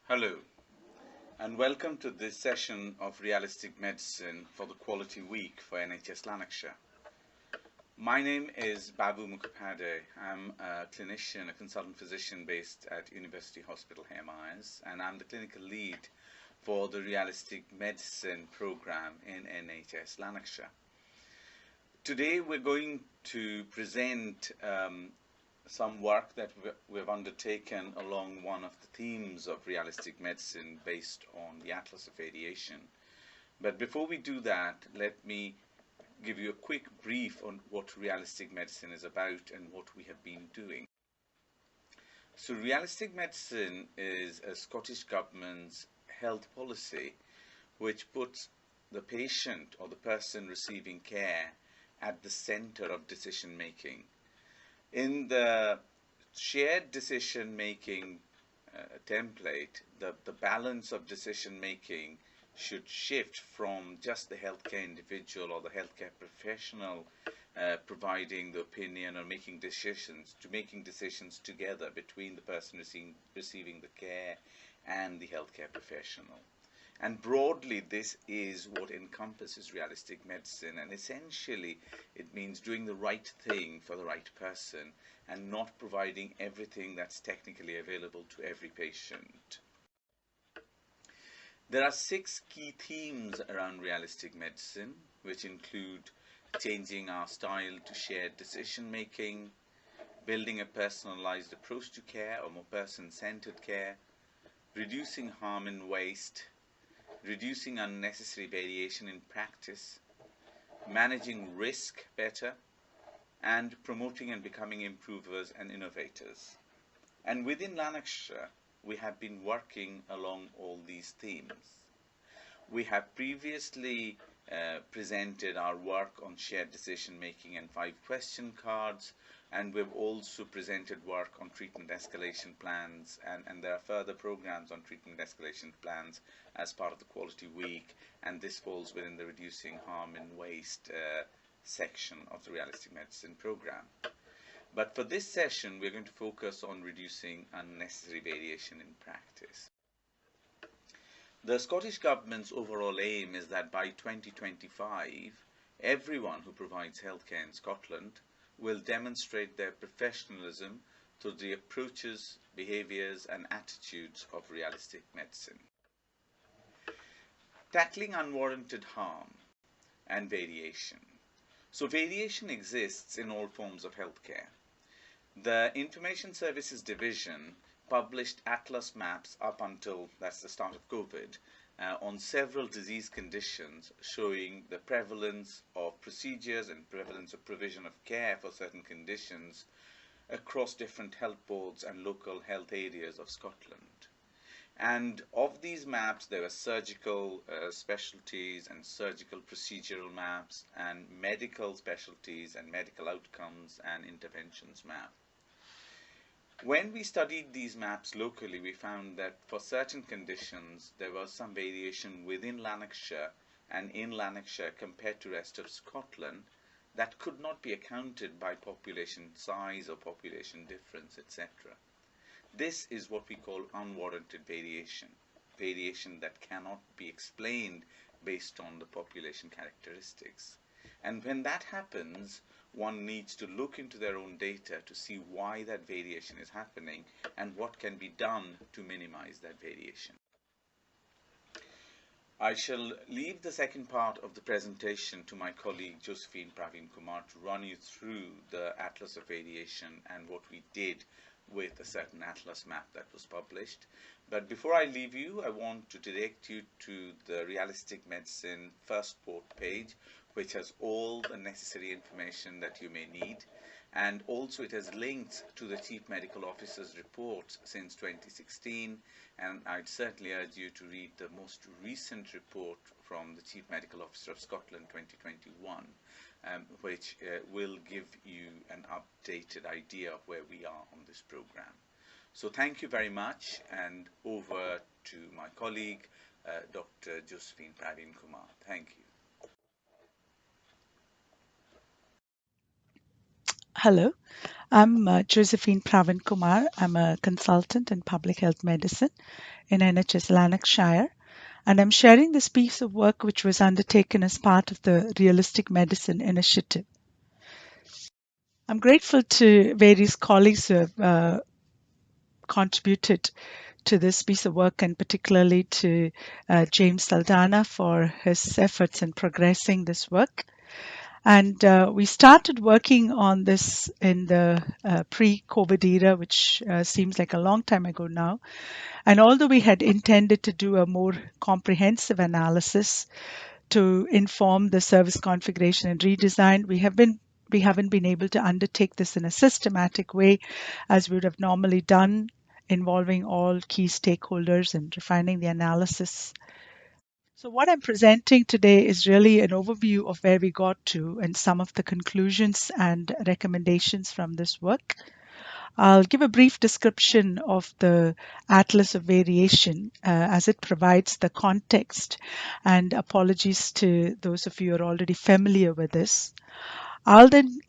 Hello, and welcome to this session of Realistic Medicine for the Quality Week for NHS Lanarkshire. My name is Babu Mukhopadhyay. I'm a clinician, a consultant physician based at University Hospital Myers, and I'm the clinical lead for the Realistic Medicine program in NHS Lanarkshire. Today we're going to present some work that we've undertaken along one of the themes of realistic medicine based on the Atlas of Radiation. But before we do that, let me give you a quick brief on what realistic medicine is about and what we have been doing. So realistic medicine is a Scottish Government's health policy which puts the patient or the person receiving care at the center of decision making. In the shared decision-making template, the balance of decision-making should shift from just the healthcare individual or the healthcare professional providing the opinion or making decisions to making decisions together between the person receiving the care and the healthcare professional. And broadly, this is what encompasses realistic medicine, and essentially it means doing the right thing for the right person and not providing everything that's technically available to every patient. There are 6 key themes around realistic medicine, which include changing our style to shared decision making, building a personalized approach to care or more person-centered care, reducing harm and waste, reducing unnecessary variation in practice, managing risk better, and promoting and becoming improvers and innovators. And within Lanarkshire, we have been working along all these themes. We have previously presented our work on shared decision making and 5 question cards, and we've also presented work on treatment escalation plans, and there are further programs on treatment escalation plans as part of the Quality Week, and this falls within the reducing harm and waste section of the realistic medicine program. But for this session, we're going to focus on reducing unnecessary variation in practice. The Scottish Government's overall aim is that by 2025, everyone who provides healthcare in Scotland will demonstrate their professionalism through the approaches, behaviours and attitudes of realistic medicine. Tackling unwarranted harm and variation. So variation exists in all forms of healthcare. The Information Services Division published atlas maps up until that's the start of COVID on several disease conditions showing the prevalence of procedures and prevalence of provision of care for certain conditions across different health boards and local health areas of Scotland. And of these maps, there were surgical specialties and surgical procedural maps and medical specialties and medical outcomes and interventions map. When we studied these maps locally, we found that for certain conditions, there was some variation within Lanarkshire and in Lanarkshire compared to the rest of Scotland that could not be accounted by population size or population difference, etc. This is what we call unwarranted variation, variation that cannot be explained based on the population characteristics. And when that happens, one needs to look into their own data to see why that variation is happening and what can be done to minimize that variation. I shall leave the second part of the presentation to my colleague Josephine Praveen Kumar to run you through the Atlas of Variation and what we did with a certain atlas map that was published. But before I leave you, I want to direct you to the Realistic Medicine first port page, which has all the necessary information that you may need, and also it has links to the Chief Medical Officer's reports since 2016, and I'd certainly urge you to read the most recent report from the Chief Medical Officer of Scotland 2021, which will give you an updated idea of where we are on this program. So thank you very much, and over to my colleague, Dr. Josephine Praveen Kumar. Thank you. Hello, I'm Josephine Pravin Kumar. I'm a consultant in public health medicine in NHS Lanarkshire, and I'm sharing this piece of work which was undertaken as part of the Realistic Medicine Initiative. I'm grateful to various colleagues who have contributed to this piece of work, and particularly to James Saldana for his efforts in progressing this work. And we started working on this in the pre-COVID era, which seems like a long time ago now. And although we had intended to do a more comprehensive analysis to inform the service configuration and redesign, we haven't been able to undertake this in a systematic way as we would have normally done, involving all key stakeholders and refining the analysis. So, what I'm presenting today is really an overview of where we got to and some of the conclusions and recommendations from this work. I'll give a brief description of the Atlas of Variation as it provides the context, and apologies to those of you who are already familiar with this. I'll then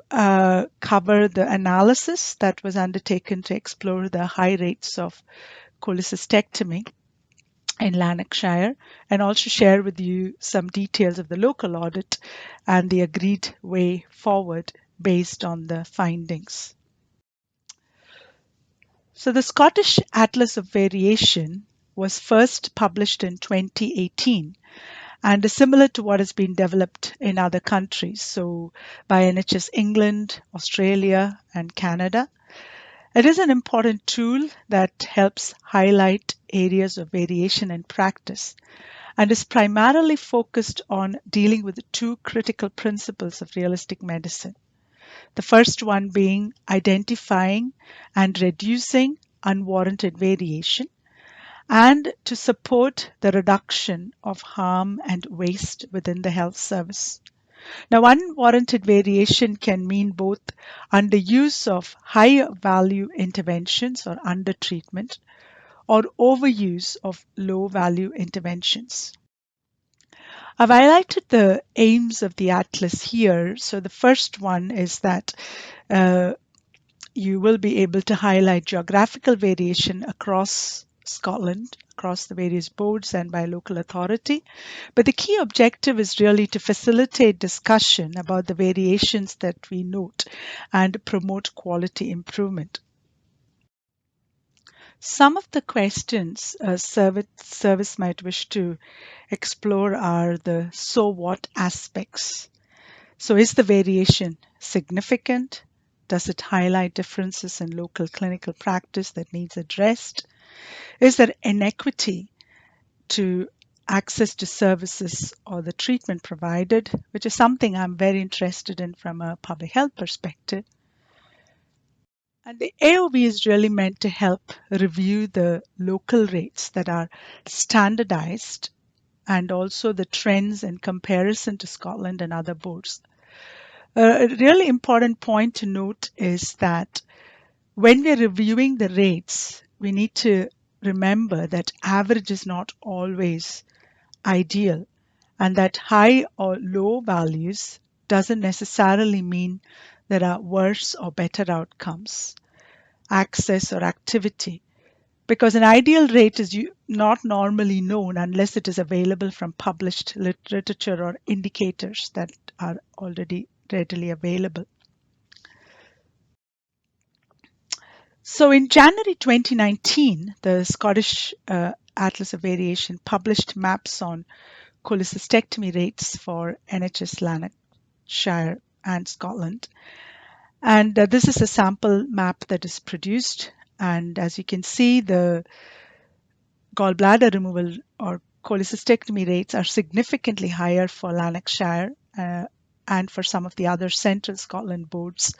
cover the analysis that was undertaken to explore the high rates of cholecystectomy in Lanarkshire, and also share with you some details of the local audit and the agreed way forward based on the findings. So the Scottish Atlas of Variation was first published in 2018 and is similar to what has been developed in other countries, so by NHS England, Australia, and Canada. It is an important tool that helps highlight areas of variation in practice and is primarily focused on dealing with the two critical principles of realistic medicine. The first one being identifying and reducing unwarranted variation, and to support the reduction of harm and waste within the health service. Now, unwarranted variation can mean both underuse of high value interventions or undertreatment, or overuse of low value interventions. I've highlighted the aims of the atlas here. So the first one is that uh, you will be able to highlight geographical variation across Scotland, across the various boards and by local authority. But the key objective is really to facilitate discussion about the variations that we note and promote quality improvement. Some of the questions a service might wish to explore are the so what aspects. So, is the variation significant? Does it highlight differences in local clinical practice that needs addressed? Is there inequity to access to services or the treatment provided, which is something I'm very interested in from a public health perspective? And the AOV is really meant to help review the local rates that are standardized and also the trends in comparison to Scotland and other boards. A really important point to note is that when we're reviewing the rates, we need to remember that average is not always ideal, and that high or low values doesn't necessarily mean there are worse or better outcomes, access or activity, because an ideal rate is not normally known unless it is available from published literature or indicators that are already readily available. So in January 2019, the Scottish Atlas of Variation published maps on cholecystectomy rates for NHS Lanarkshire and Scotland. And this is a sample map that is produced. And as you can see, the gallbladder removal or cholecystectomy rates are significantly higher for Lanarkshire and for some of the other central Scotland boards.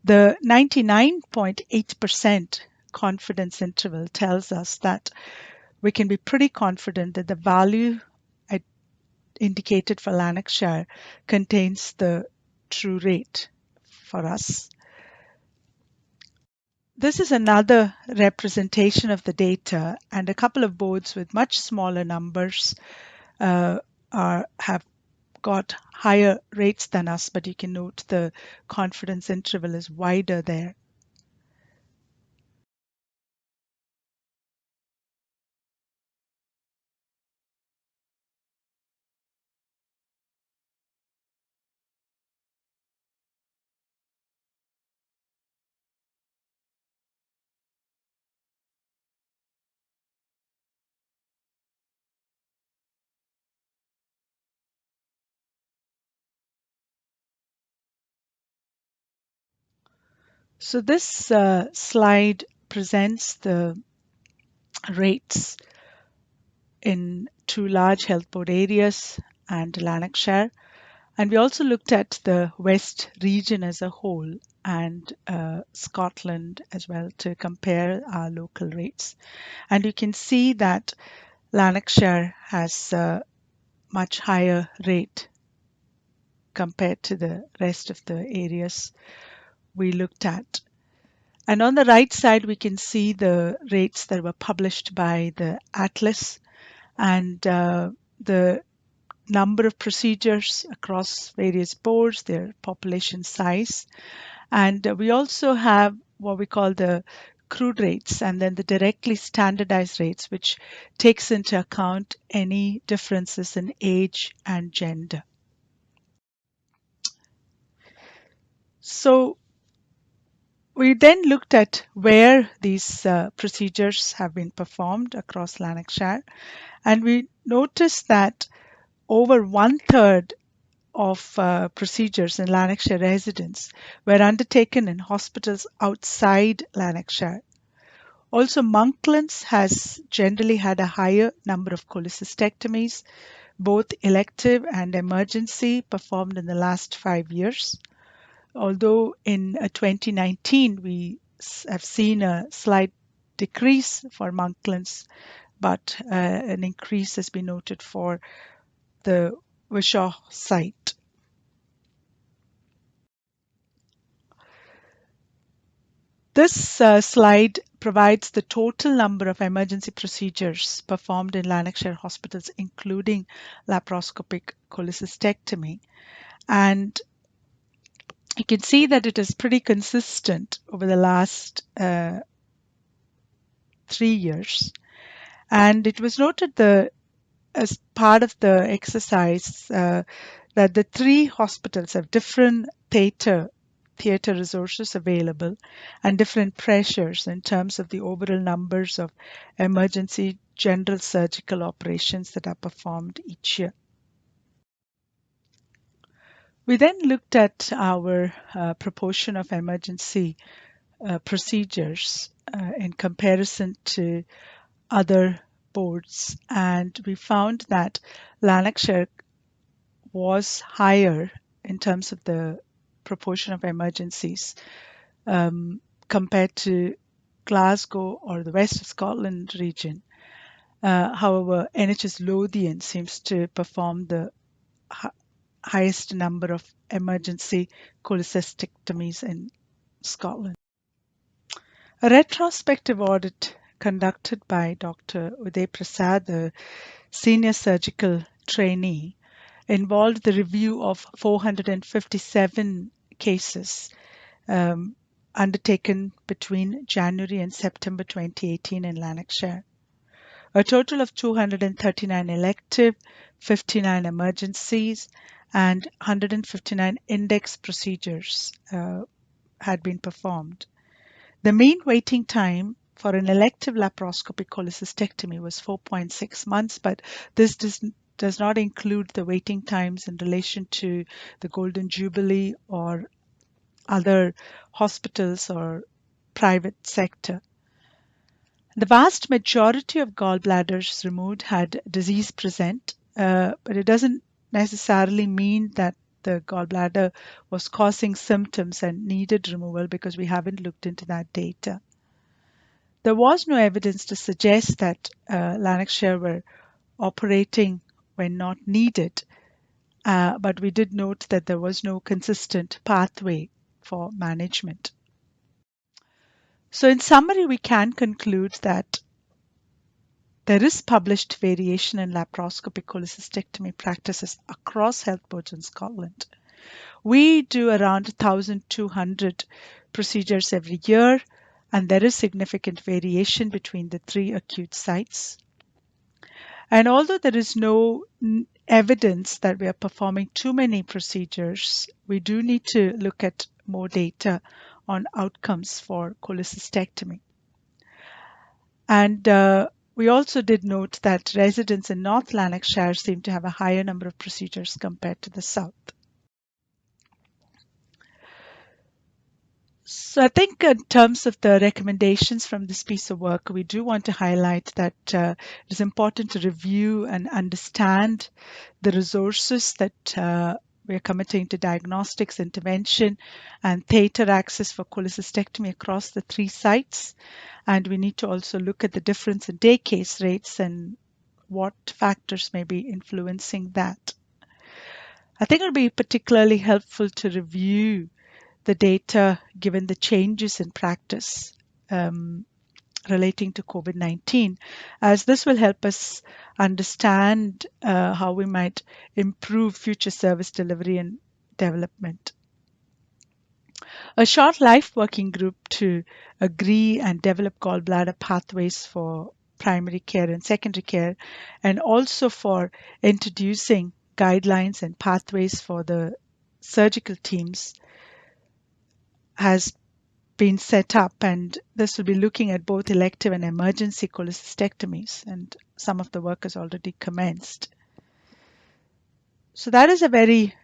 The 99.8% confidence interval tells us that we can be pretty confident that the value indicated for Lanarkshire contains the true rate for us. This is another representation of the data, and a couple of boards with much smaller numbers have got higher rates than us, but you can note the confidence interval is wider there. So this slide presents the rates in two large health board areas and Lanarkshire. And we also looked at the West region as a whole and Scotland as well to compare our local rates. And you can see that Lanarkshire has a much higher rate compared to the rest of the areas we looked at. And on the right side, we can see the rates that were published by the Atlas and the number of procedures across various boards, their population size. And we also have what we call the crude rates and then the directly standardized rates, which takes into account any differences in age and gender. So we then looked at where these procedures have been performed across Lanarkshire, and we noticed that over one-third of procedures in Lanarkshire residents were undertaken in hospitals outside Lanarkshire. Also, Monklands has generally had a higher number of cholecystectomies, both elective and emergency, performed in the last 5 years. Although in 2019 we have seen a slight decrease for Monklands, but an increase has been noted for the Wishaw site. This slide provides the total number of emergency procedures performed in Lanarkshire hospitals, including laparoscopic cholecystectomy. And you can see that it is pretty consistent over the last 3 years. And it was noted as part of the exercise that the three hospitals have different theatre resources available and different pressures in terms of the overall numbers of emergency general surgical operations that are performed each year. We then looked at our proportion of emergency procedures in comparison to other boards, and we found that Lanarkshire was higher in terms of the proportion of emergencies compared to Glasgow or the West of Scotland region. However, NHS Lothian seems to perform the highest number of emergency cholecystectomies in Scotland. A retrospective audit conducted by Dr. Uday Prasad, the senior surgical trainee, involved the review of 457 cases undertaken between January and September 2018 in Lanarkshire. A total of 239 elective, 59 emergencies, and 159 index procedures had been performed. The mean waiting time for an elective laparoscopic cholecystectomy was 4.6 months, but this does not include the waiting times in relation to the Golden Jubilee or other hospitals or private sector. The vast majority of gallbladders removed had disease present, but it doesn't necessarily mean that the gallbladder was causing symptoms and needed removal because we haven't looked into that data. There was no evidence to suggest that Lanarkshire were operating when not needed, but we did note that there was no consistent pathway for management. So in summary, we can conclude that There is published variation in laparoscopic cholecystectomy practices across health boards in Scotland. We do around 1,200 procedures every year, and there is significant variation between the three acute sites. And although there is no evidence that we are performing too many procedures, we do need to look at more data on outcomes for cholecystectomy. And we also did note that residents in North Lanarkshire seem to have a higher number of procedures compared to the South. So I think in terms of the recommendations from this piece of work, we do want to highlight that it is important to review and understand the resources that we are committing to diagnostics, intervention, and theatre access for cholecystectomy across the three sites. And we need to also look at the difference in day case rates and what factors may be influencing that. I think it will be particularly helpful to review the data given the changes in practice relating to COVID-19, as this will help us understand how we might improve future service delivery and development. A short life working group to agree and develop gallbladder pathways for primary care and secondary care, and also for introducing guidelines and pathways for the surgical teams has been set up, and this will be looking at both elective and emergency cholecystectomies, and some of the work has already commenced. So that is a very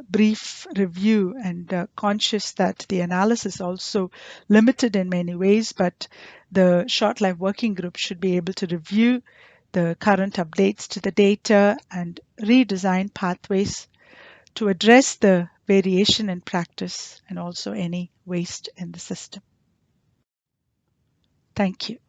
brief review, and conscious that the analysis is also limited in many ways, but the short life working group should be able to review the current updates to the data and redesign pathways to address the variation in practice and also any waste in the system. Thank you.